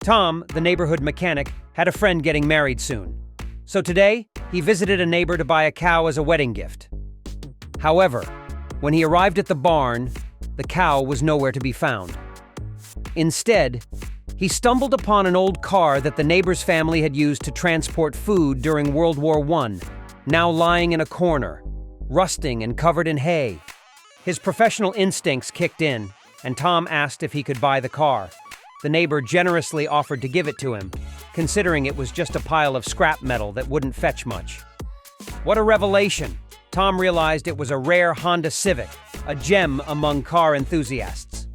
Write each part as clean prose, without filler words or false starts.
Tom, the neighborhood mechanic, had a friend getting married soon. So today, he visited a neighbor to buy a cow as a wedding gift. However, when he arrived at the barn, the cow was nowhere to be found. Instead, he stumbled upon an old car that the neighbor's family had used to transport food during World War I, now lying in a corner, rusting and covered in hay. His professional instincts kicked in, and Tom asked if he could buy the car. The neighbor generously offered to give it to him, considering it was just a pile of scrap metal that wouldn't fetch much. What a revelation! Tom realized it was a rare Honda Civic, a gem among car enthusiasts.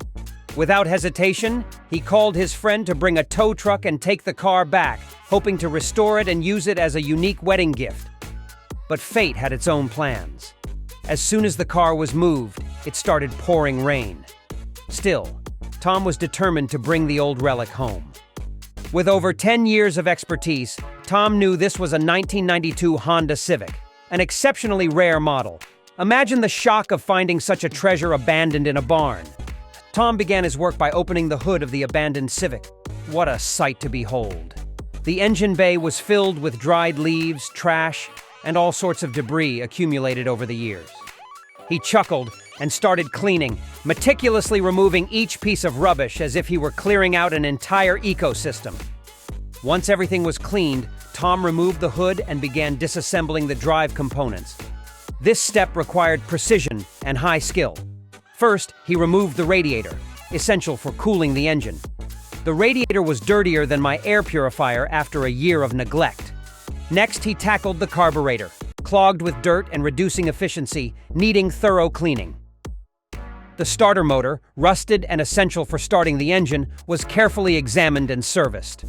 Without hesitation, he called his friend to bring a tow truck and take the car back, hoping to restore it and use it as a unique wedding gift. But fate had its own plans. As soon as the car was moved, it started pouring rain. Still, Tom was determined to bring the old relic home. With over 10 years of expertise, Tom knew this was a 1992 Honda Civic, an exceptionally rare model. Imagine the shock of finding such a treasure abandoned in a barn. Tom began his work by opening the hood of the abandoned Civic. What a sight to behold. The engine bay was filled with dried leaves, trash, and all sorts of debris accumulated over the years. He chuckled and started cleaning, meticulously removing each piece of rubbish as if he were clearing out an entire ecosystem. Once everything was cleaned, Tom removed the hood and began disassembling the drive components. This step required precision and high skill. First, he removed the radiator, essential for cooling the engine. The radiator was dirtier than my air purifier after a year of neglect. Next, he tackled the carburetor, clogged with dirt and reducing efficiency, needing thorough cleaning. The starter motor, rusted and essential for starting the engine, was carefully examined and serviced.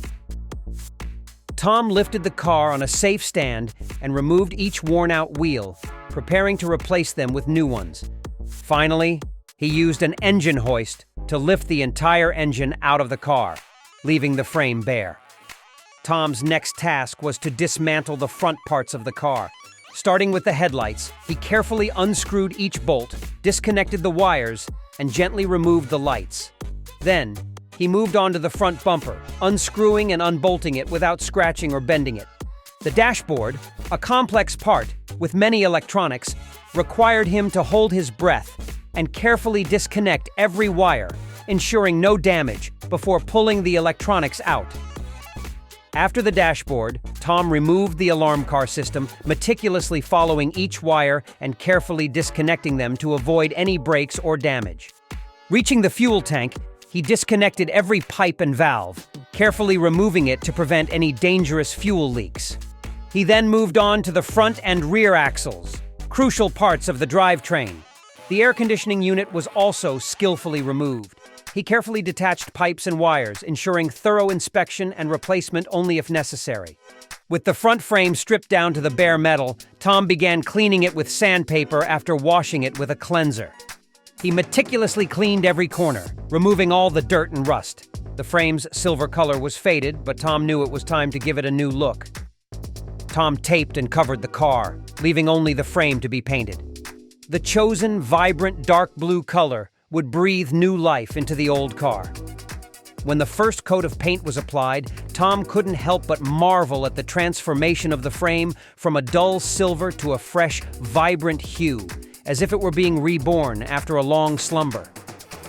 Tom lifted the car on a safe stand and removed each worn-out wheel, preparing to replace them with new ones. Finally, he used an engine hoist to lift the entire engine out of the car, leaving the frame bare. Tom's next task was to dismantle the front parts of the car. Starting with the headlights, he carefully unscrewed each bolt, disconnected the wires, and gently removed the lights. Then, he moved on to the front bumper, unscrewing and unbolting it without scratching or bending it. The dashboard, a complex part with many electronics, required him to hold his breath and carefully disconnect every wire, ensuring no damage before pulling the electronics out. After the dashboard, Tom removed the alarm car system, meticulously following each wire and carefully disconnecting them to avoid any breaks or damage. Reaching the fuel tank, he disconnected every pipe and valve, carefully removing it to prevent any dangerous fuel leaks. He then moved on to the front and rear axles, crucial parts of the drivetrain. The air conditioning unit was also skillfully removed. He carefully detached pipes and wires, ensuring thorough inspection and replacement only if necessary. With the front frame stripped down to the bare metal, Tom began cleaning it with sandpaper after washing it with a cleanser. He meticulously cleaned every corner, removing all the dirt and rust. The frame's silver color was faded, but Tom knew it was time to give it a new look. Tom taped and covered the car, leaving only the frame to be painted. The chosen, vibrant, dark blue color would breathe new life into the old car. When the first coat of paint was applied, Tom couldn't help but marvel at the transformation of the frame from a dull silver to a fresh, vibrant hue, as if it were being reborn after a long slumber.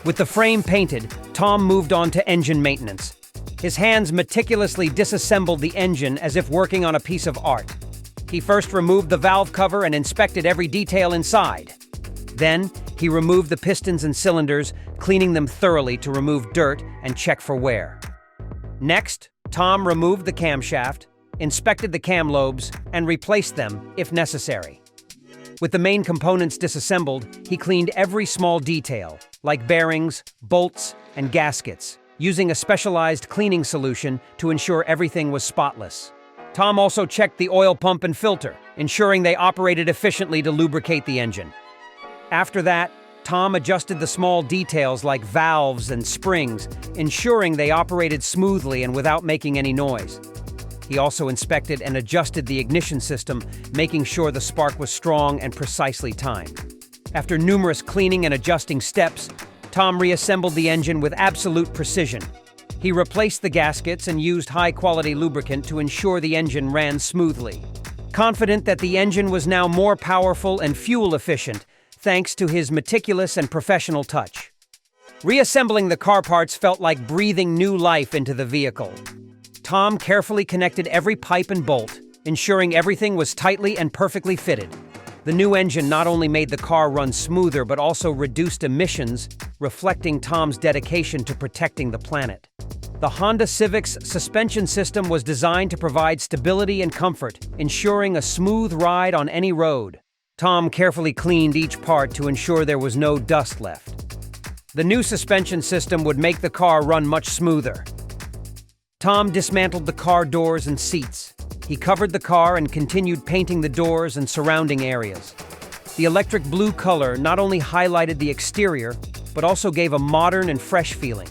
With the frame painted, Tom moved on to engine maintenance. His hands meticulously disassembled the engine as if working on a piece of art. He first removed the valve cover and inspected every detail inside. Then, he removed the pistons and cylinders, cleaning them thoroughly to remove dirt and check for wear. Next, Tom removed the camshaft, inspected the cam lobes, and replaced them if necessary. With the main components disassembled, he cleaned every small detail, like bearings, bolts, and gaskets, using a specialized cleaning solution to ensure everything was spotless. Tom also checked the oil pump and filter, ensuring they operated efficiently to lubricate the engine. After that, Tom adjusted the small details like valves and springs, ensuring they operated smoothly and without making any noise. He also inspected and adjusted the ignition system, making sure the spark was strong and precisely timed. After numerous cleaning and adjusting steps, Tom reassembled the engine with absolute precision. He replaced the gaskets and used high-quality lubricant to ensure the engine ran smoothly. Confident that the engine was now more powerful and fuel-efficient, thanks to his meticulous and professional touch. Reassembling the car parts felt like breathing new life into the vehicle. Tom carefully connected every pipe and bolt, ensuring everything was tightly and perfectly fitted. The new engine not only made the car run smoother but also reduced emissions, reflecting Tom's dedication to protecting the planet. The Honda Civic's suspension system was designed to provide stability and comfort, ensuring a smooth ride on any road. Tom carefully cleaned each part to ensure there was no dust left. The new suspension system would make the car run much smoother. Tom dismantled the car doors and seats. He covered the car and continued painting the doors and surrounding areas. The electric blue color not only highlighted the exterior, but also gave a modern and fresh feeling.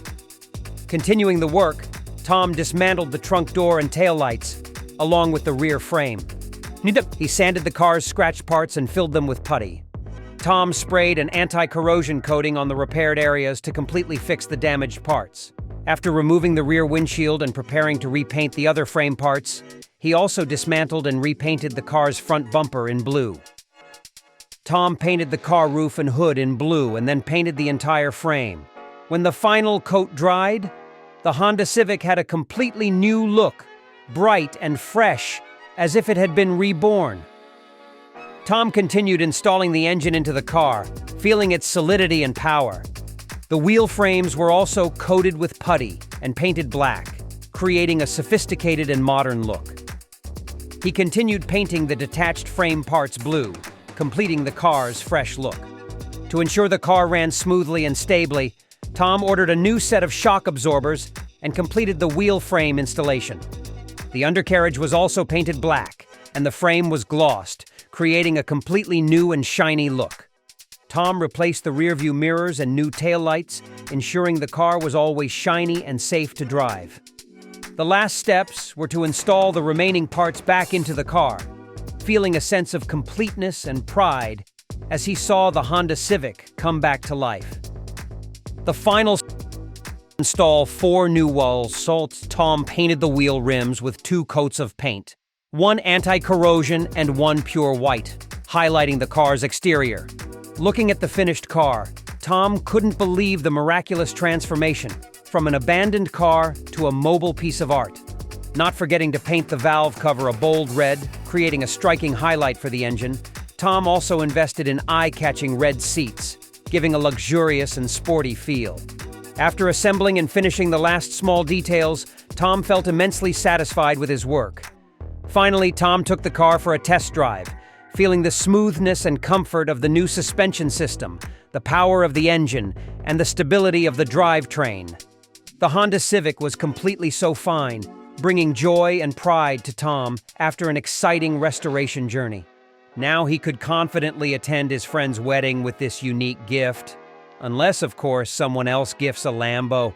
Continuing the work, Tom dismantled the trunk door and taillights, along with the rear frame. He sanded the car's scratch parts and filled them with putty. Tom sprayed an anti-corrosion coating on the repaired areas to completely fix the damaged parts. After removing the rear windshield and preparing to repaint the other frame parts, he also dismantled and repainted the car's front bumper in blue. Tom painted the car roof and hood in blue and then painted the entire frame. When the final coat dried, the Honda Civic had a completely new look, bright and fresh, as if it had been reborn. Tom continued installing the engine into the car, feeling its solidity and power. The wheel frames were also coated with putty and painted black, creating a sophisticated and modern look. He continued painting the detached frame parts blue, completing the car's fresh look. To ensure the car ran smoothly and stably, Tom ordered a new set of shock absorbers and completed the wheel frame installation. The undercarriage was also painted black, and the frame was glossed, creating a completely new and shiny look. Tom replaced the rearview mirrors and new taillights, ensuring the car was always shiny and safe to drive. The last steps were to install the remaining parts back into the car, feeling a sense of completeness and pride as he saw the Honda Civic come back to life. The final install 4 new wall salts. Tom painted the wheel rims with 2 coats of paint, one anti-corrosion and one pure white, highlighting the car's exterior. Looking at the finished car, Tom couldn't believe the miraculous transformation from an abandoned car to a mobile piece of art. Not forgetting to paint the valve cover a bold red, creating a striking highlight for the engine, Tom also invested in eye-catching red seats, giving a luxurious and sporty feel. After assembling and finishing the last small details, Tom felt immensely satisfied with his work. Finally, Tom took the car for a test drive, feeling the smoothness and comfort of the new suspension system, the power of the engine, and the stability of the drivetrain. The Honda Civic was completely so fine, bringing joy and pride to Tom after an exciting restoration journey. Now he could confidently attend his friend's wedding with this unique gift. Unless, of course, someone else gifts a Lambo.